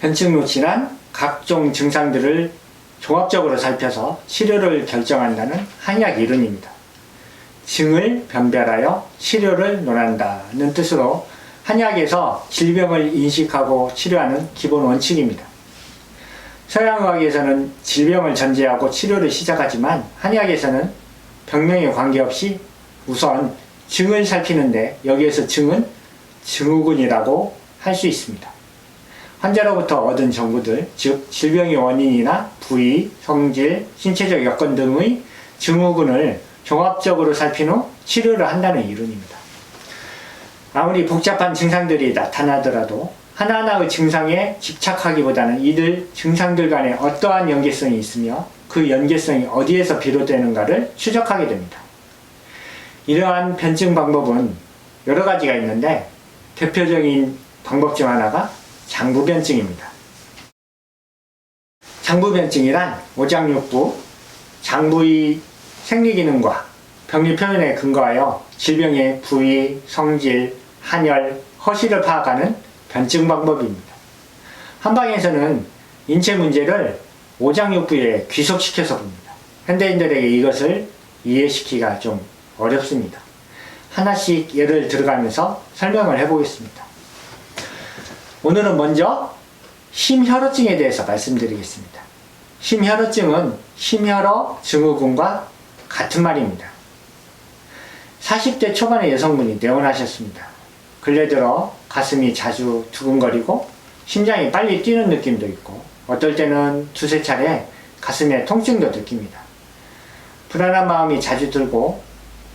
변증로 질환 각종 증상들을 종합적으로 살펴서 치료를 결정한다는 한의학 이론입니다. 증을 변별하여 치료를 논한다는 뜻으로 한의학에서 질병을 인식하고 치료하는 기본 원칙입니다. 서양의학에서는 질병을 전제하고 치료를 시작하지만 한의학에서는 병명에 관계없이 우선 증을 살피는데 여기에서 증은 증후군이라고 할 수 있습니다. 환자로부터 얻은 정보들, 즉 질병의 원인이나 부위, 성질, 신체적 여건 등의 증후군을 종합적으로 살핀 후 치료를 한다는 이론입니다. 아무리 복잡한 증상들이 나타나더라도 하나하나의 증상에 집착하기보다는 이들 증상들 간에 어떠한 연계성이 있으며 그 연계성이 어디에서 비롯되는가를 추적하게 됩니다. 이러한 변증 방법은 여러 가지가 있는데 대표적인 방법 중 하나가 장부변증입니다. 장부변증이란 오장육부, 장부의 생리기능과 병리 표현에 근거하여 질병의 부위, 성질, 한열, 허시를 파악하는 변증 방법입니다. 한방에서는 인체 문제를 오장육부에 귀속시켜서 봅니다. 현대인들에게 이것을 이해시키기가 좀 어렵습니다. 하나씩 예를 들어가면서 설명을 해보겠습니다. 오늘은 먼저 심혈어증에 대해서 말씀드리겠습니다. 심혈어증은 심혈어 증후군과 같은 말입니다. 40대 초반의 여성분이 내원하셨습니다. 근래 들어 가슴이 자주 두근거리고 심장이 빨리 뛰는 느낌도 있고 어떨 때는 두세 차례 가슴에 통증도 느낍니다. 불안한 마음이 자주 들고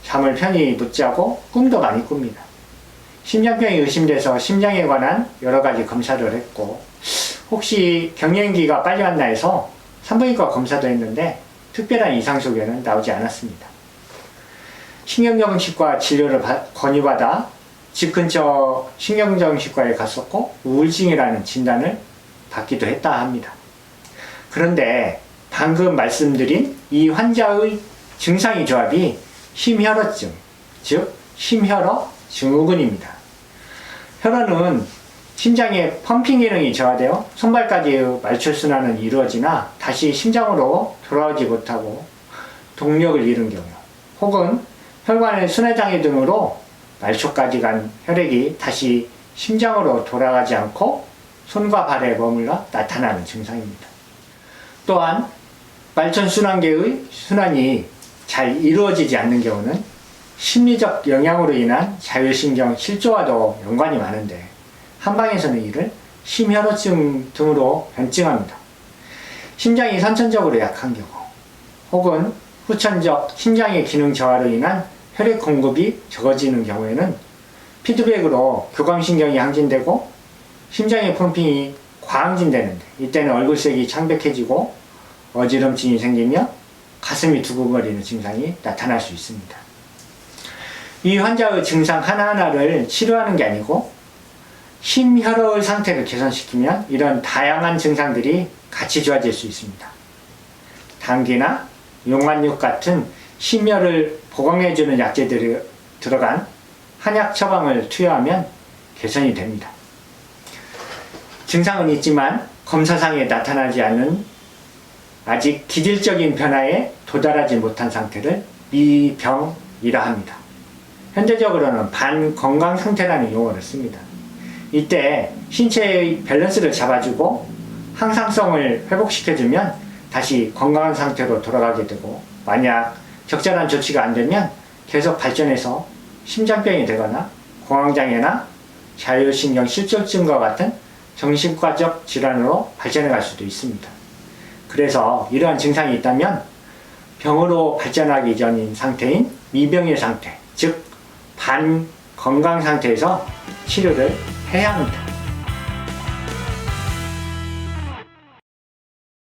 잠을 편히 못 자고 꿈도 많이 꿉니다. 심장병이 의심돼서 심장에 관한 여러 가지 검사를 했고 혹시 경련기가 빨리 왔나 해서 산부인과 검사도 했는데 특별한 이상 소견은 나오지 않았습니다. 신경정신과 진료를 권유받아 집 근처 신경정신과에 갔었고 우울증이라는 진단을 받기도 했다 합니다. 그런데 방금 말씀드린 이 환자의 증상의 조합이 심혈어증, 즉 심혈어 증후군입니다. 혈어는 심장의 펌핑 기능이 저하되어 손발까지의 말초순환은 이루어지나 다시 심장으로 돌아오지 못하고 동력을 잃은 경우 혹은 혈관의 순회장애 등으로 말초까지 간 혈액이 다시 심장으로 돌아가지 않고 손과 발에 머물러 나타나는 증상입니다. 또한 말천순환계의 순환이 잘 이루어지지 않는 경우는 심리적 영향으로 인한 자율신경 실조와도 연관이 많은데 한방에서는 이를 심혈어증 등으로 변증합니다. 심장이 선천적으로 약한 경우 혹은 후천적 심장의 기능 저하로 인한 혈액 공급이 적어지는 경우에는 피드백으로 교감신경이 항진되고 심장의 펌핑이 과항진되는데 이때는 얼굴색이 창백해지고 어지럼증이 생기며 가슴이 두근거리는 증상이 나타날 수 있습니다. 이 환자의 증상 하나하나를 치료하는 게 아니고 심혈어의 상태를 개선시키면 이런 다양한 증상들이 같이 좋아질 수 있습니다. 당귀나 용안육 같은 심혈을 보강해주는 약재들이 들어간 한약 처방을 투여하면 개선이 됩니다. 증상은 있지만 검사상에 나타나지 않는 아직 기질적인 변화에 도달하지 못한 상태를 미병이라 합니다. 현대적으로는 반건강 상태라는 용어를 씁니다. 이때 신체의 밸런스를 잡아주고 항상성을 회복시켜주면 다시 건강한 상태로 돌아가게 되고 만약 적절한 조치가 안 되면 계속 발전해서 심장병이 되거나 공황장애나 자율신경 실조증과 같은 정신과적 질환으로 발전해 갈 수도 있습니다. 그래서 이러한 증상이 있다면 병으로 발전하기 전인 상태인 미병의 상태, 즉 반건강 상태에서 치료를 해야 합니다.